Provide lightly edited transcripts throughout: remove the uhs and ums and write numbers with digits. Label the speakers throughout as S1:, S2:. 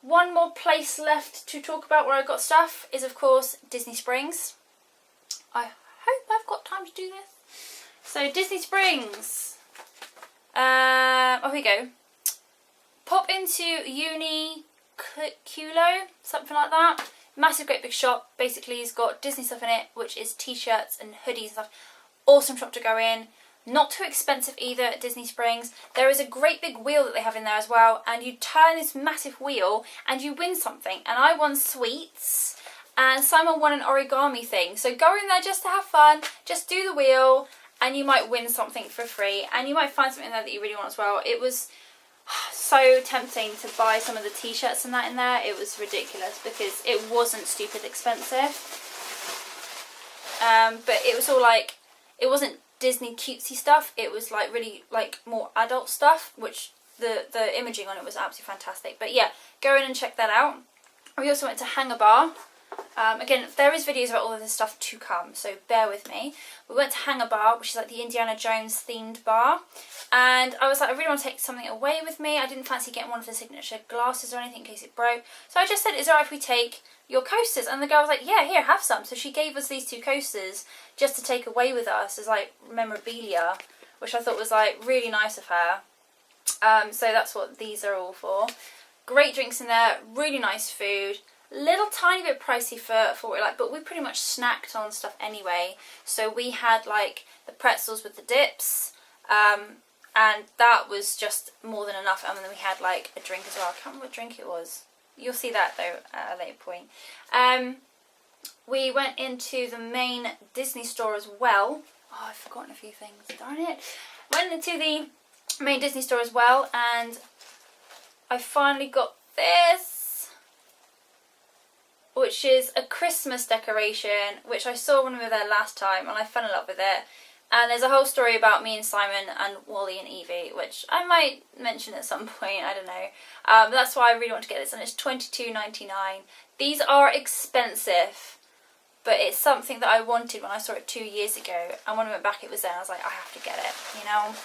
S1: one more place left to talk about where I got stuff is, of course, Disney Springs. I hope I've got time to do this. So, Disney Springs. Oh, here we go. Pop into Uniqlo, something like that. Massive, great big shop. Basically, it's got Disney stuff in it, which is t-shirts and hoodies and stuff. Awesome shop to go in. Not too expensive either at Disney Springs. There is a great big wheel that they have in there as well, and you turn this massive wheel and you win something. And I won sweets, and Simon won an origami thing. So go in there just to have fun, just do the wheel, and you might win something for free, and you might find something in there that you really want as well. It was so tempting to buy some of the t-shirts and that in there. It was ridiculous because it wasn't stupid expensive. But it was all like, it wasn't Disney cutesy stuff, it was like really like more adult stuff, which the imaging on it was absolutely fantastic. But yeah, go in and check that out. We also went to Hangar Bar. Again, there is videos about all of this stuff to come, so bear with me. We went to Hangar Bar, which is like the Indiana Jones themed bar, and I was like, I really want to take something away with me. I didn't fancy getting one of the signature glasses or anything in case it broke, so I just said, is it alright if we take your coasters? And the girl was like, yeah, here, have some. So she gave us these 2 coasters just to take away with us as like memorabilia, which I thought was like really nice of her. So that's what these are all for. Great drinks in there, really nice food. Little tiny bit pricey for what we like, but we pretty much snacked on stuff anyway. So we had like the pretzels with the dips, and that was just more than enough. And then we had like a drink as well. I can't remember what drink it was. You'll see that though at a later point. We went into the main Disney store as well. Oh, I've forgotten a few things, darn it. Went into the main Disney store as well, and I finally got this, which is a Christmas decoration, which I saw when we were there last time and I fell in love with it. And there's a whole story about me and Simon and Wally and Evie, which I might mention at some point, I don't know. But that's why I really want to get this, and it's $22.99. These are expensive, but it's something that I wanted when I saw it 2 years ago, and when I went back it was there, and I was like, I have to get it, you know.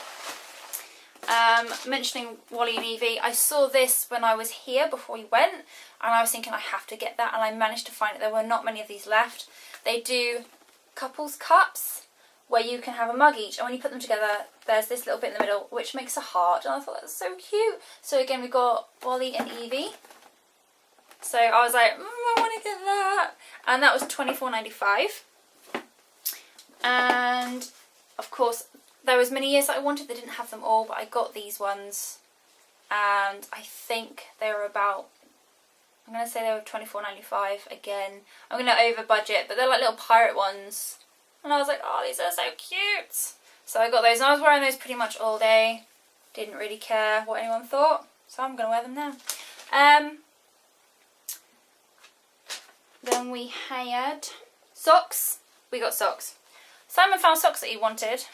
S1: Mentioning Wally and Evie, I saw this when I was here before we went, and I was thinking I have to get that, and I managed to find it. There were not many of these left. They do couples cups where you can have a mug each, and when you put them together there's this little bit in the middle which makes a heart, and I thought that was so cute. So again, we got Wally and Evie, so I was like, I want to get that, and that was $24.95. And of course there was many years that I wanted, they didn't have them all, but I got these ones, and I think they were about, I'm going to say they were $24.95 again. I'm going to over budget, but they're like little pirate ones. And I was like, oh, these are so cute. So I got those, and I was wearing those pretty much all day. Didn't really care what anyone thought, so I'm going to wear them now. Then we had socks. We got socks. Simon found socks that he wanted.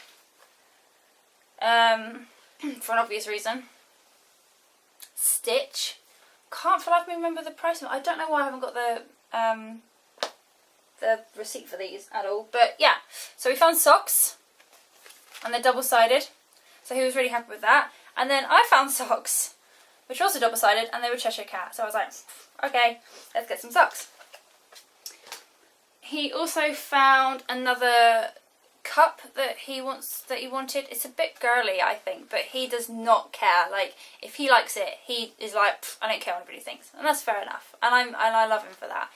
S1: For an obvious reason. Stitch. Can't for life of me remember the price of it. I don't know why I haven't got the receipt for these at all, but yeah. So we found socks, and they're double-sided, so he was really happy with that. And then I found socks, which were also double-sided, and they were Cheshire Cat, so I was like, okay, let's get some socks. He also found another cup that he wanted. It's a bit girly, I think, but he does not care. Like, if he likes it, he is like, I don't care what anybody thinks, and that's fair enough, and I love him for that.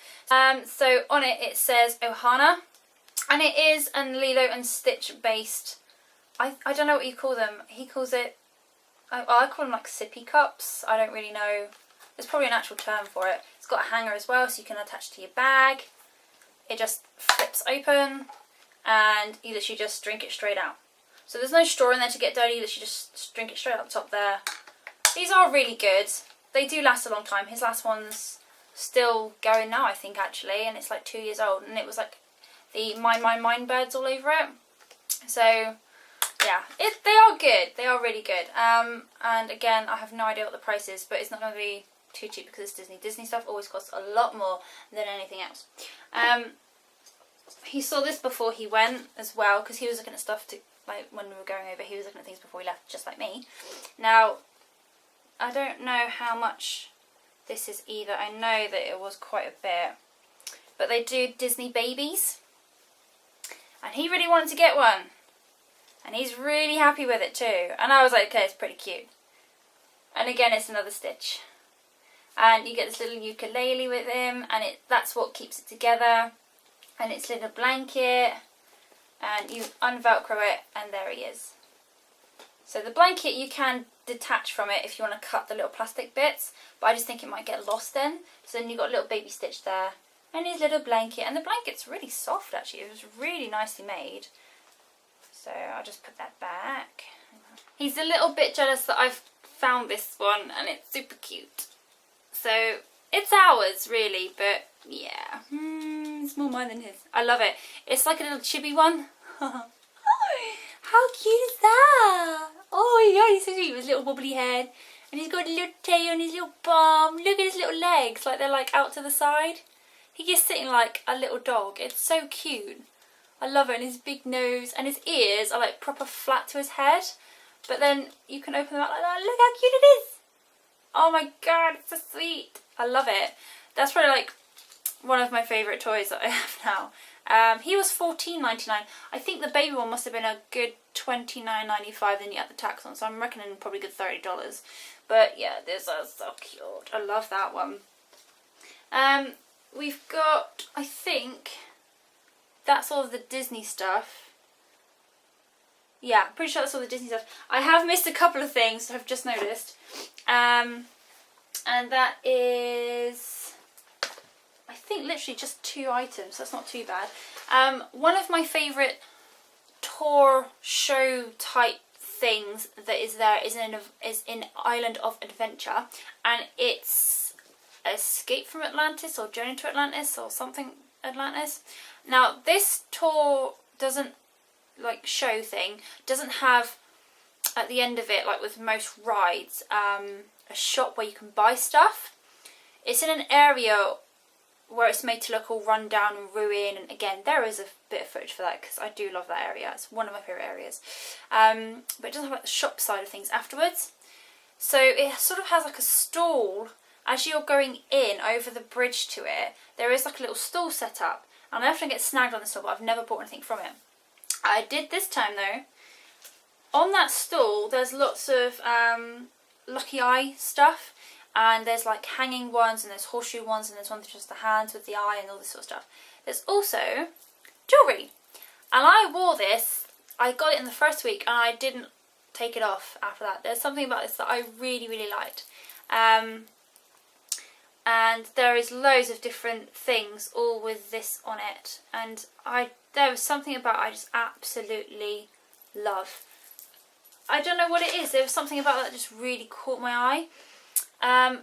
S1: So on it says Ohana, and it is a Lilo and Stitch based, I don't know what you call them. He calls it, I call them like sippy cups. I don't really know, there's probably an actual term for it. It's got a hanger as well, so you can attach to your bag. It just flips open, and you literally just drink it straight out. So there's no straw in there to get dirty, you literally just drink it straight out the top there. These are really good. They do last a long time. His last one's still going now, I think, actually, and it's like 2 years old, and it was like the Mine birds all over it. So yeah, they are good. They are really good. And again, I have no idea what the price is, but it's not going to be too cheap because it's Disney. Disney stuff always costs a lot more than anything else. He saw this before he went as well, because he was looking at stuff to, like, when we were going over, he was looking at things before he left, just like me. Now, I don't know how much this is either. I know that it was quite a bit. But they do Disney babies. And he really wanted to get one. And he's really happy with it too. And I was like, okay, it's pretty cute. And again, it's another Stitch. And you get this little ukulele with him. And that's what keeps it together. And it's a little blanket. And you unvelcro it. And there he is. So the blanket you can detach from it if you want to cut the little plastic bits. But I just think it might get lost then. So then you've got a little baby Stitch there. And his little blanket, and the blanket's really soft actually, it was really nicely made. So I'll just put that back. He's a little bit jealous that I've found this one and it's super cute. So it's ours really, but yeah, it's more mine than his. I love it. It's like a little chibi one. How cute is that? Oh my god, he's so cute with his little wobbly head. And he's got a little tail on his little bum. Look at his little legs, like they're like out to the side. He is sitting like a little dog. It's so cute. I love it. And his big nose and his ears are like proper flat to his head. But then you can open them up like that. Look how cute it is. Oh my god, it's so sweet. I love it. That's probably like one of my favourite toys that I have now. He was $14.99. I think the baby one must have been a good $29.95. Then you add the tax on. So I'm reckoning probably a good $30. But yeah, this is so cute. I love that one. We've got, I think, that's all of the Disney stuff. Yeah, pretty sure that's all the Disney stuff. I have missed a couple of things I've just noticed. And that is, I think, literally just 2 items. That's not too bad. One of my favourite tour show type things that is there is in Island of Adventure. And it's Escape from Atlantis or Journey to Atlantis or something Atlantis. Now this tour doesn't, like show thing, doesn't have at the end of it, like with most rides, a shop where you can buy stuff. It's in an area where it's made to look all run down and ruined, and again there is a bit of footage for that because I do love that area. It's one of my favourite areas. But it doesn't have like the shop side of things afterwards. So it sort of has like a stall. As you're going in over the bridge to it, there is like a little stall set up. And I often get snagged on this stall, but I've never bought anything from it. I did this time though. On that stall, there's lots of Lucky Eye stuff. And there's like hanging ones, and there's horseshoe ones, and there's one that's just the hands with the eye and all this sort of stuff. There's also jewellery. And I wore this. I got it in the first week and I didn't take it off after that. There's something about this that I really, really liked. And there is loads of different things all with this on it, and there was something about I just absolutely love. I don't know what it is, there was something about that just really caught my eye.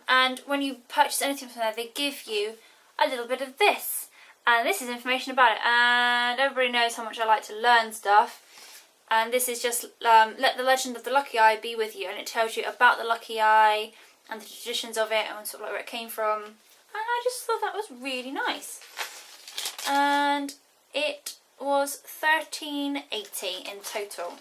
S1: And when you purchase anything from there, they give you a little bit of this, and this is information about it, and everybody knows how much I like to learn stuff. And this is just let the legend of the Lucky Eye be with you, and it tells you about the Lucky Eye and the traditions of it and sort of like where it came from. And I just thought that was really nice. And it was $13.80 in total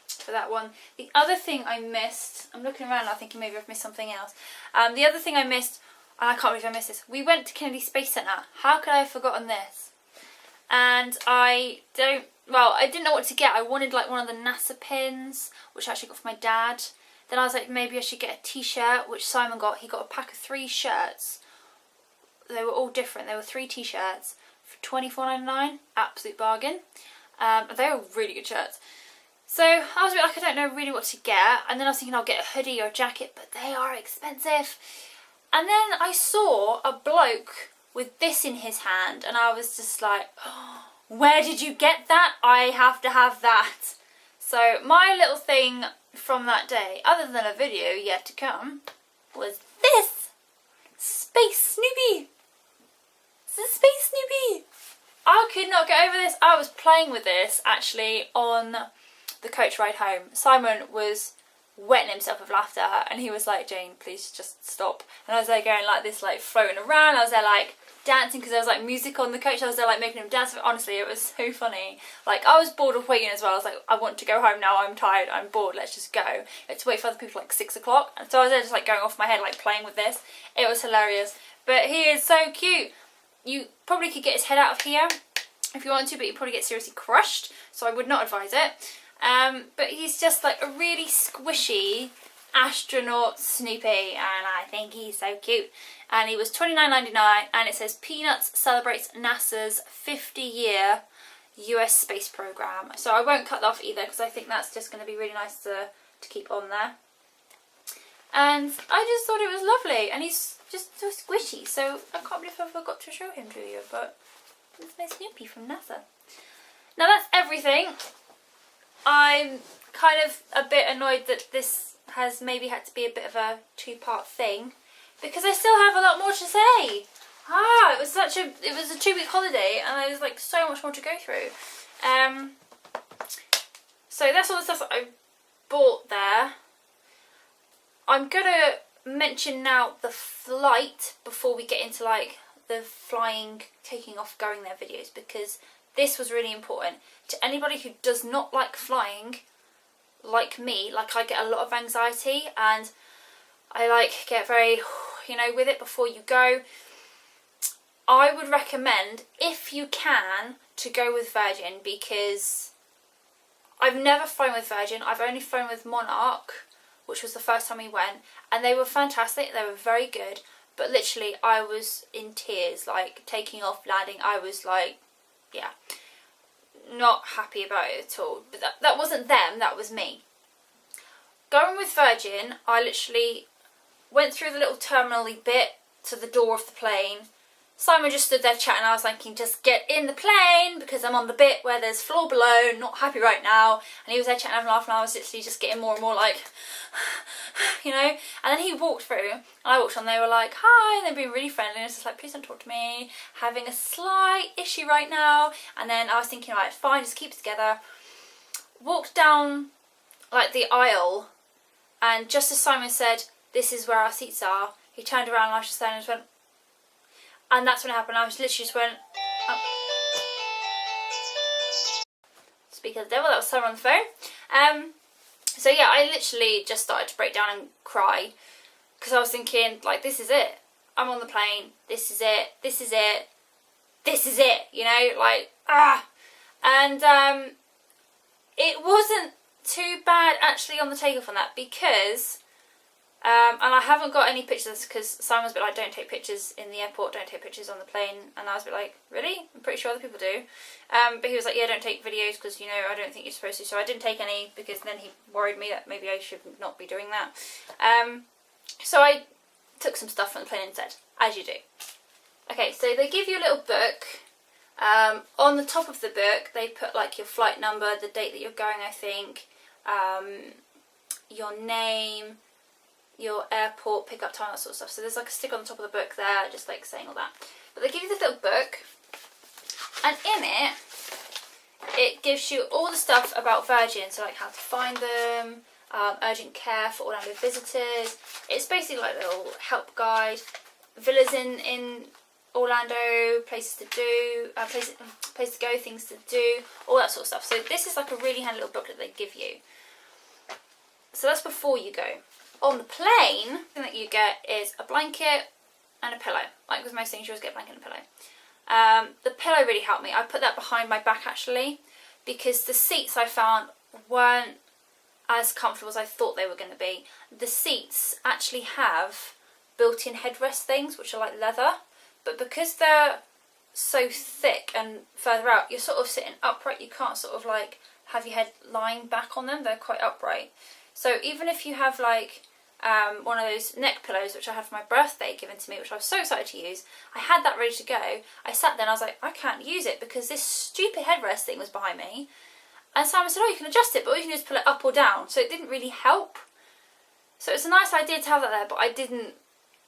S1: for that one. The other thing I missed, I'm looking around now thinking maybe I've missed something else. The other thing I missed, and I can't believe I missed this, we went to Kennedy Space Centre. How could I have forgotten this? And I didn't know what to get. I wanted like one of the NASA pins, which I actually got for my dad. Then I was like, maybe I should get a t-shirt, which Simon got. He got a pack of 3 shirts. They were all different. There were 3 t-shirts for $24.99. Absolute bargain. They were really good shirts. So I was a bit like, I don't know really what to get. And then I was thinking I'll get a hoodie or a jacket, but they are expensive. And then I saw a bloke with this in his hand, and I was just like, oh, where did you get that? I have to have that. So my little thing from that day, other than a video yet to come, was this Space Snoopy. It's a Space Snoopy. I could not get over this. I was playing with this actually on the coach ride home. Simon was wetting himself with laughter, and he was like, Jane, please just stop. And I was there going like this, like floating around. I was there like dancing because there was like music on the coach. I was there like making him dance. Honestly, it was so funny. Like, I was bored of waiting as well. I was like, I want to go home now, I'm tired, I'm bored, let's just go. I had to wait for other people like 6 o'clock, and so I was there just like going off my head, like playing with this. It was hilarious. But he is so cute. You probably could get his head out of here if you want to, but you'd probably get seriously crushed, so I would not advise it. But he's just like a really squishy astronaut Snoopy, and I think he's so cute. And he was $29.99, and it says Peanuts celebrates NASA's 50-year US space program. So I won't cut that off either, because I think that's just going to be really nice to keep on there. And I just thought it was lovely, and he's just so squishy, so I can't believe I forgot to show him to you, but it's my Snoopy from NASA. Now that's everything. I'm kind of a bit annoyed that this has maybe had to be a bit of a two-part thing, because I still have a lot more to say. It was a 2-week holiday, and there was like so much more to go through. So that's all the stuff that I bought there. I'm gonna mention now the flight before we get into like the flying, taking off, going there videos, because this was really important to anybody who does not like flying. Like me, like I get a lot of anxiety, and I like get very, you know, with it before you go. I would recommend, if you can, to go with Virgin, because I've never flown with Virgin. I've only flown with Monarch, which was the first time we went, and they were fantastic, they were very good, but literally I was in tears, like taking off, landing. I was like, yeah, not happy about it at all. But that wasn't them, that was me. Going with Virgin, I literally went through the little terminal-y bit to the door of the plane. Simon just stood there chatting. I was thinking, just get in the plane, because I'm on the bit where there's floor below, not happy right now. And he was there chatting, having a laugh, and I was literally just getting more and more like, you know. And then he walked through, and I walked on. They were like, hi, and they've been really friendly. And it's just like, please don't talk to me, having a slight issue right now. And then I was thinking, right, fine, just keep it together. Walked down like the aisle, and just as Simon said, this is where our seats are, he turned around, and I was just there and just went. And that's when it happened. I was literally just went, oh. Speak of the devil, that was someone on the phone. So yeah, I literally just started to break down and cry, because I was thinking, like, this is it. I'm on the plane. This is it. This is it. This is it. You know, like, And it wasn't too bad actually on the takeoff on that, because and I haven't got any pictures, because Simon was a bit like, don't take pictures in the airport, don't take pictures on the plane. And I was a bit like, really? I'm pretty sure other people do. But he was like, yeah, don't take videos, because, you know, I don't think you're supposed to. So I didn't take any, because then he worried me that maybe I should not be doing that. So I took some stuff from the plane instead, as you do. Okay, so they give you a little book. On the top of the book, they put like your flight number, the date that you're going, I think, your name, your airport pickup time, that sort of stuff. So there's like a stick on the top of the book there, just like saying all that. But they give you this little book, and in it, it gives you all the stuff about Virgin, so like how to find them, urgent care for Orlando visitors. It's basically like a little help guide, villas in Orlando, places to do, place to go, things to do, all that sort of stuff. So this is like a really handy little booklet they give you. So that's before you go. On the plane, the thing that you get is a blanket and a pillow. Like with most things, you always get a blanket and a pillow. The pillow really helped me. I put that behind my back actually, because the seats I found weren't as comfortable as I thought they were going to be. The seats actually have built-in headrest things, which are like leather, but because they're so thick and further out, you're sort of sitting upright. You can't sort of like have your head lying back on them. They're quite upright. So even if you have like one of those neck pillows, which I had for my birthday given to me, which I was so excited to use, I had that ready to go. I sat there and I was like, I can't use it because this stupid headrest thing was behind me. And Simon said, oh, you can adjust it, but all you can do is pull it up or down. So it didn't really help. So it's a nice idea to have that there, but I didn't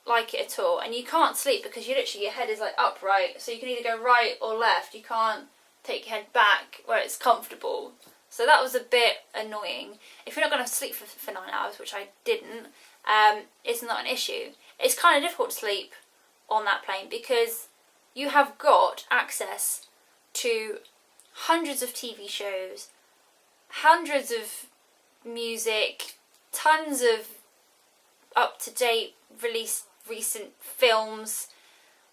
S1: like it at all. And you can't sleep because you literally, your head is like upright. So you can either go right or left. You can't take your head back where it's comfortable. So that was a bit annoying. If you're not going to sleep for 9 hours, which I didn't, it's not an issue. It's kind of difficult to sleep on that plane because you have got access to hundreds of TV shows, hundreds of music, tons of up-to-date released recent films.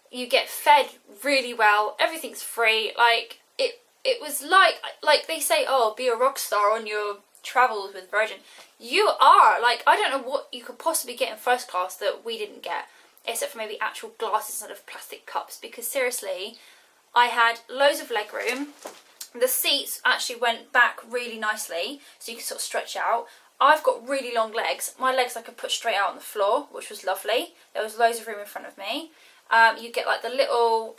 S1: You get fed really well. Everything's free. Like it was like they say, oh, be a rock star on your travels with Virgin. You are. Like, I don't know what you could possibly get in first class that we didn't get, except for maybe actual glasses instead of plastic cups. Because seriously, I had loads of leg room. The seats actually went back really nicely, so you can sort of stretch out. I've got really long legs. My legs I could put straight out on the floor, which was lovely. There was loads of room in front of me. You get like the little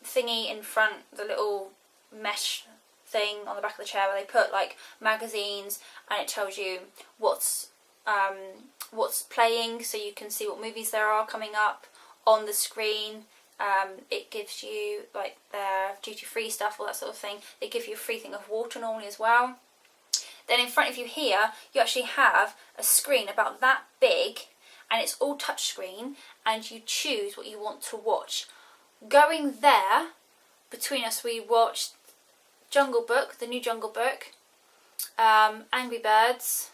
S1: thingy in front, the little mesh thing on the back of the chair where they put like magazines, and it tells you what's playing, so you can see what movies there are coming up on the screen. It gives you like their duty-free stuff, all that sort of thing. They give you a free thing of water normally as well. Then in front of you here, you actually have a screen about that big, and it's all touchscreen, and you choose what you want to watch. Going there, between us, we watched Jungle Book, the new Jungle Book, Angry Birds.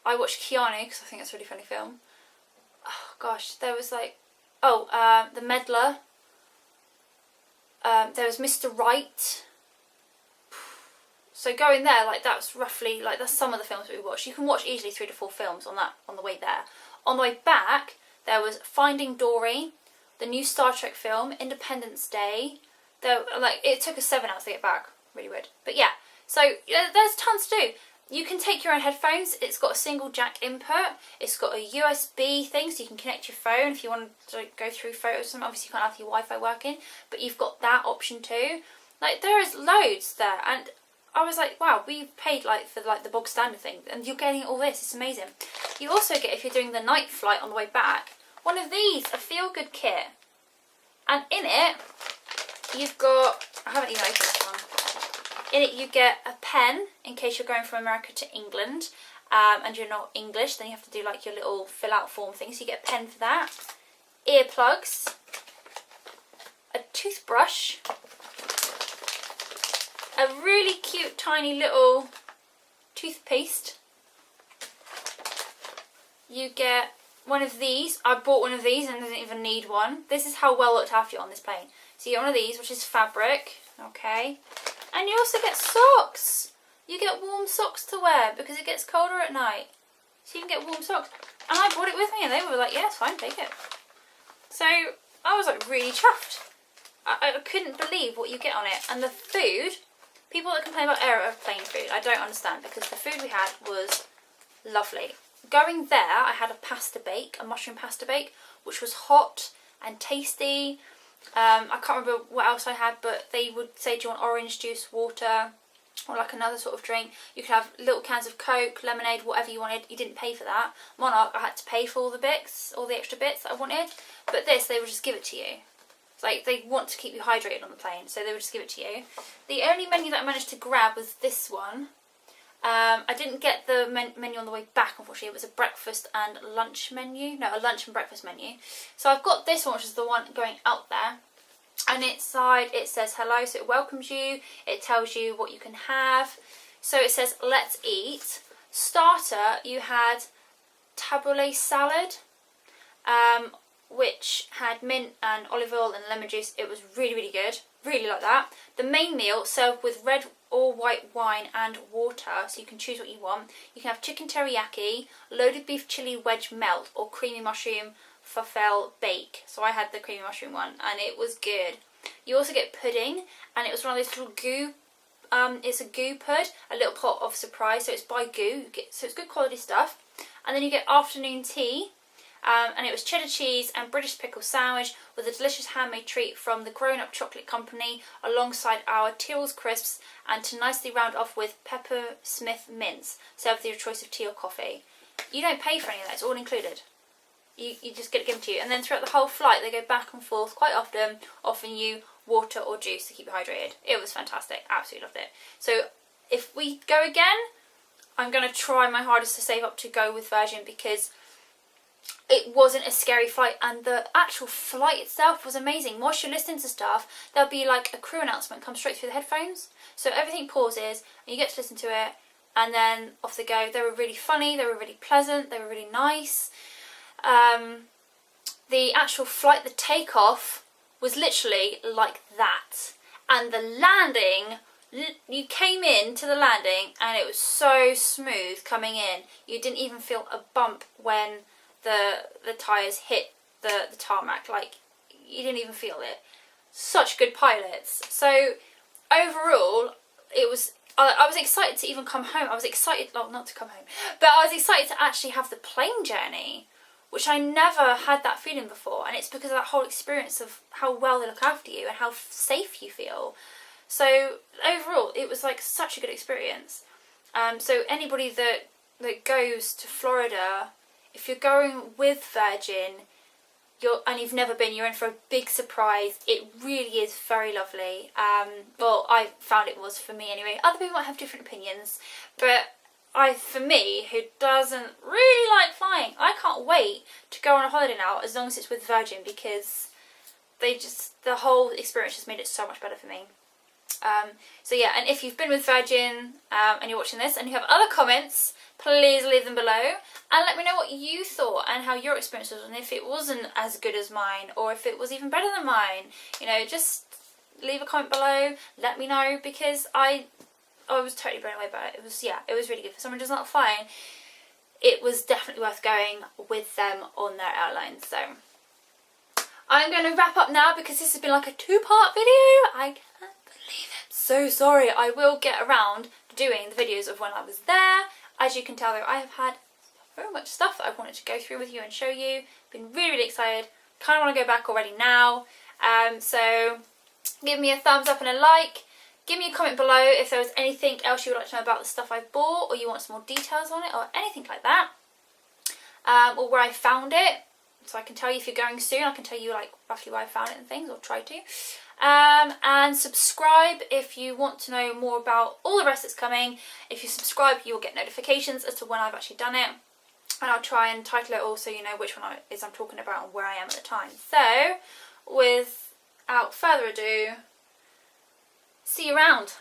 S1: I watched Keanu because I think it's a really funny film. Oh gosh, there was like, The Meddler. There was Mr. Right. So going there, like that's roughly, like that's some of the films that we watched. You can watch easily 3 to 4 films on the way there. On the way back, there was Finding Dory, the new Star Trek film, Independence Day. It took us 7 hours to get back. Really weird. But yeah, so there's tons to do. You can take your own headphones. It's got a single jack input. It's got a USB thing, so you can connect your phone if you want to go through photos. Obviously you can't have your Wi-Fi working, but you've got that option too. Like, there is loads there, and I was like, wow, we paid for the bog standard thing, and you're getting all this. It's amazing. You also get, if you're doing the night flight on the way back, one of these, a feel-good kit. And in it, you've got, I haven't even opened this one. In it you get a pen, in case you're going from America to England, and you're not English, then you have to do like your little fill-out form thing, so you get a pen for that. Earplugs. A toothbrush. A really cute tiny little toothpaste. You get one of these. I bought one of these and didn't even need one. This is how well looked after you on this plane. So you get one of these, which is fabric, okay? And you also get socks. You get warm socks to wear because it gets colder at night. So you can get warm socks. And I brought it with me and they were like, yeah, it's fine, take it. So I was like really chuffed. I couldn't believe what you get on it. And the food, people that complain about aeroplane food, I don't understand, because the food we had was lovely. Going there, I had a mushroom pasta bake, which was hot and tasty. I can't remember what else I had, but they would say, do you want orange juice, water, or like another sort of drink? You could have little cans of Coke, lemonade, whatever you wanted. You didn't pay for that. Monarch, I had to pay for all the bits, all the extra bits that I wanted. But this, they would just give it to you. It's like they want to keep you hydrated on the plane, so they would just give it to you. The only menu that I managed to grab was this one. I didn't get the menu on the way back, unfortunately. It was a breakfast and lunch menu. No, a lunch and breakfast menu. So I've got this one, which is the one going out there. And inside it says hello, so it welcomes you. It tells you what you can have. So it says, let's eat. Starter, you had tabbouleh salad, which had mint and olive oil and lemon juice. It was really, really good. Really like that. The main meal served with red or white wine and water, so you can choose what you want. You can have chicken teriyaki, loaded beef chili wedge melt, or creamy mushroom falafel bake. So I had the creamy mushroom one, and it was good. You also get pudding, and it was one of those little goo. It's a goo pud, a little pot of surprise. So it's by goo, so it's good quality stuff. And then you get afternoon tea. And it was cheddar cheese and British pickle sandwich with a delicious handmade treat from the Grown Up Chocolate Company, alongside our Tyrrell's crisps, and to nicely round off with Pepper Smith mints, served with your choice of tea or coffee. You don't pay for any of that, it's all included. You just get it given to you. And then throughout the whole flight they go back and forth quite often, offering you water or juice to keep you hydrated. It was fantastic, absolutely loved it. So if we go again, I'm going to try my hardest to save up to go with Virgin, because it wasn't a scary flight, and the actual flight itself was amazing. Whilst you're listening to stuff, there'll be like a crew announcement come straight through the headphones, so everything pauses and you get to listen to it, and then off they go. They were really funny, they were really pleasant, they were really nice. The actual flight, the takeoff was literally like that, and the landing, you came in to the landing and it was so smooth coming in. You didn't even feel a bump when the tyres hit the tarmac. Like, you didn't even feel it. Such good pilots. So overall, it was, I was excited to even come home. I was excited, well, not to come home, but I was excited to actually have the plane journey, which I never had that feeling before. And it's because of that whole experience of how well they look after you and how safe you feel. So overall, it was like such a good experience. So anybody that goes to Florida, if you're going with Virgin, and you've never been, you're in for a big surprise. It really is very lovely. Well, I found it was for me anyway. Other people might have different opinions, but for me, who doesn't really like flying, I can't wait to go on a holiday now, as long as it's with Virgin, because the whole experience just made it so much better for me. So yeah, and if you've been with Virgin and you're watching this and you have other comments, please leave them below and let me know what you thought and how your experience was, and if it wasn't as good as mine or if it was even better than mine. You know, just leave a comment below, let me know, because I was totally blown away by it. It was really good. For someone who does not flying, it was definitely worth going with them on their airline. So I'm going to wrap up now, because this has been like a 2-part video. I can't believe it. So sorry. I will get around to doing the videos of when I was there. As you can tell though, I have had so much stuff that I wanted to go through with you and show you. Been really, really excited. Kind of want to go back already now. So give me a thumbs up and a like. Give me a comment below if there was anything else you would like to know about the stuff I bought, or you want some more details on it, or anything like that. Or where I found it, so I can tell you if you're going soon. I can tell you like roughly where I found it and things, or try to. And subscribe if you want to know more about all the rest that's coming. If you subscribe, you'll get notifications as to when I've actually done it, and I'll try and title it all so you know which one it is I'm talking about and where I am at the time. So without further ado, see you around.